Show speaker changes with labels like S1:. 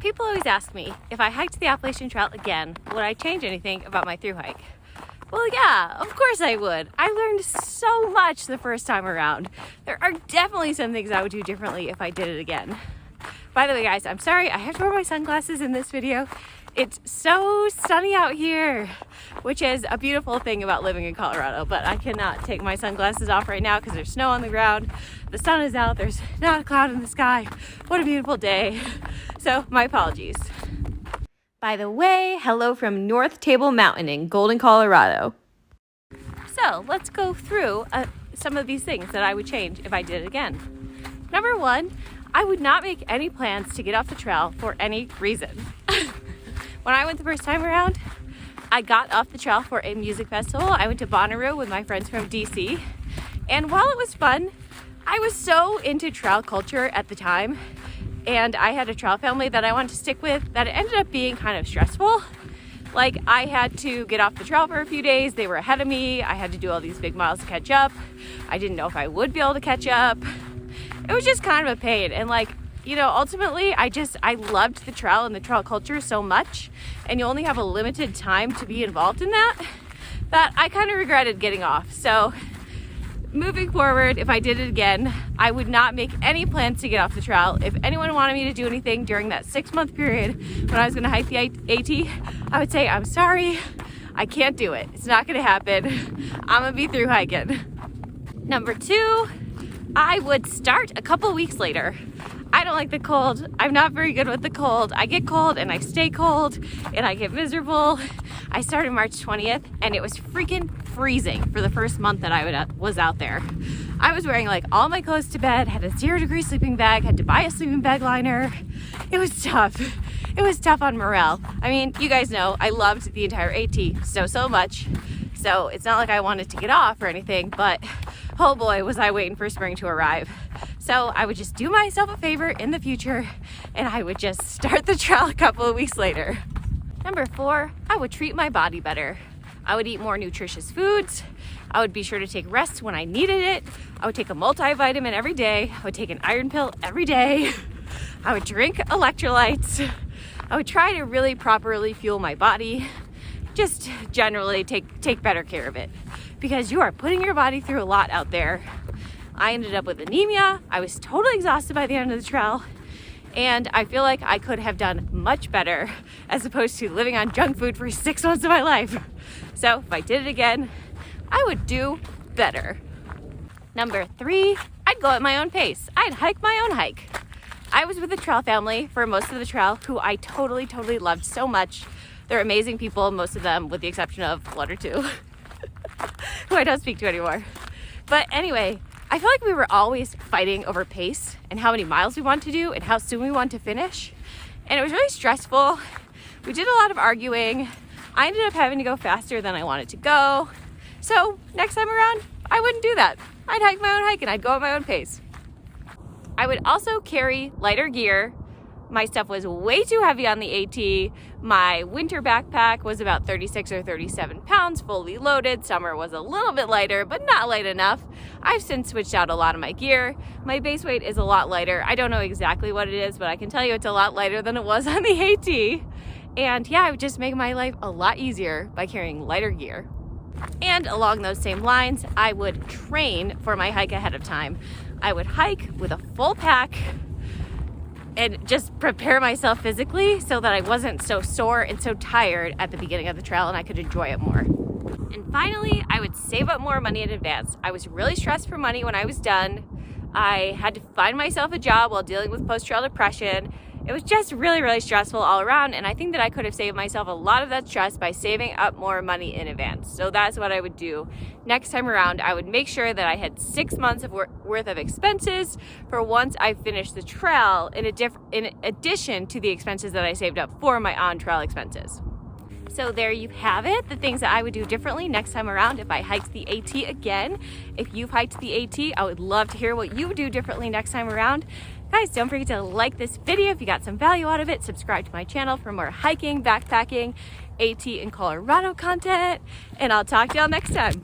S1: People always ask me, if I hiked the Appalachian Trail again, would I change anything about my thru hike? Well, yeah, of course I would. I learned so much the first time around. There are definitely some things I would do differently if I did it again. By the way, guys, I'm sorry, I have to wear my sunglasses in this video. It's so sunny out here, which is a beautiful thing about living in Colorado, but I cannot take my sunglasses off right now because there's snow on the ground. The sun is out, there's not a cloud in the sky. What a beautiful day. So my apologies. By the way, hello from North Table Mountain in Golden, Colorado. So let's go through some of these things that I would change if I did it again. Number one, I would not make any plans to get off the trail for any reason. When I went the first time around, I got off the trail for a music festival. I went to Bonnaroo with my friends from DC. And while it was fun, I was so into trail culture at the time, and I had a trail family that I wanted to stick with, that it ended up being kind of stressful. Like, I had to get off the trail for a few days. They were ahead of me. I had to do all these big miles to catch up. I didn't know if I would be able to catch up. It was just kind of a pain. And ultimately, I loved the trail and the trail culture so much, and you only have a limited time to be involved in that I kind of regretted getting off. So moving forward, if I did it again, I would not make any plans to get off the trail. If anyone wanted me to do anything during that 6-month period when I was going to hike the AT, I would say, I'm sorry, I can't do it. It's not going to happen. I'm going to be thru hiking. Number two, I would start a couple weeks later. I don't like the cold. I'm not very good with the cold. I get cold and I stay cold and I get miserable. I started March 20th and it was freaking freezing for the first month that I was out there. I was wearing all my clothes to bed, had a 0-degree sleeping bag, had to buy a sleeping bag liner. It was tough. It was tough on morale. I mean, you guys know I loved the entire AT so much. So it's not like I wanted to get off or anything, but oh boy, was I waiting for spring to arrive. So I would just do myself a favor in the future and I would just start the trail a couple of weeks later. Number four, I would treat my body better. I would eat more nutritious foods. I would be sure to take rest when I needed it. I would take a multivitamin every day. I would take an iron pill every day. I would drink electrolytes. I would try to really properly fuel my body. Just generally take better care of it, because you are putting your body through a lot out there. I ended up with anemia. I was totally exhausted by the end of the trail, and I feel like I could have done much better as opposed to living on junk food for 6 months of my life. So if I did it again, I would do better. Number three, I'd go at my own pace. I'd hike my own hike. I was with the trail family for most of the trail, who I totally loved so much. They're amazing people, most of them, with the exception of one or two, who I don't speak to anymore. But anyway, I feel like we were always fighting over pace and how many miles we want to do and how soon we want to finish. And it was really stressful. We did a lot of arguing. I ended up having to go faster than I wanted to go. So next time around, I wouldn't do that. I'd hike my own hike and I'd go at my own pace. I would also carry lighter gear. My stuff was way too heavy on the AT. My winter backpack was about 36 or 37 pounds, fully loaded. Summer was a little bit lighter, but not light enough. I've since switched out a lot of my gear. My base weight is a lot lighter. I don't know exactly what it is, but I can tell you it's a lot lighter than it was on the AT. And yeah, I would just make my life a lot easier by carrying lighter gear. And along those same lines, I would train for my hike ahead of time. I would hike with a full pack and just prepare myself physically so that I wasn't so sore and so tired at the beginning of the trail and I could enjoy it more. And finally, I would save up more money in advance. I was really stressed for money when I was done. I had to find myself a job while dealing with post-trail depression. It was just really stressful all around, and I think that I could have saved myself a lot of that stress by saving up more money in advance. So that's what I would do. Next time around, I would make sure that I had 6 months of worth of expenses for once I finished the trail, in addition to the expenses that I saved up for my on-trail expenses. So there you have it, the things that I would do differently next time around if I hiked the AT again. If you've hiked the AT, I would love to hear what you would do differently next time around. Guys, don't forget to like this video if you got some value out of it. Subscribe to my channel for more hiking, backpacking, AT, and Colorado content. And I'll talk to y'all next time.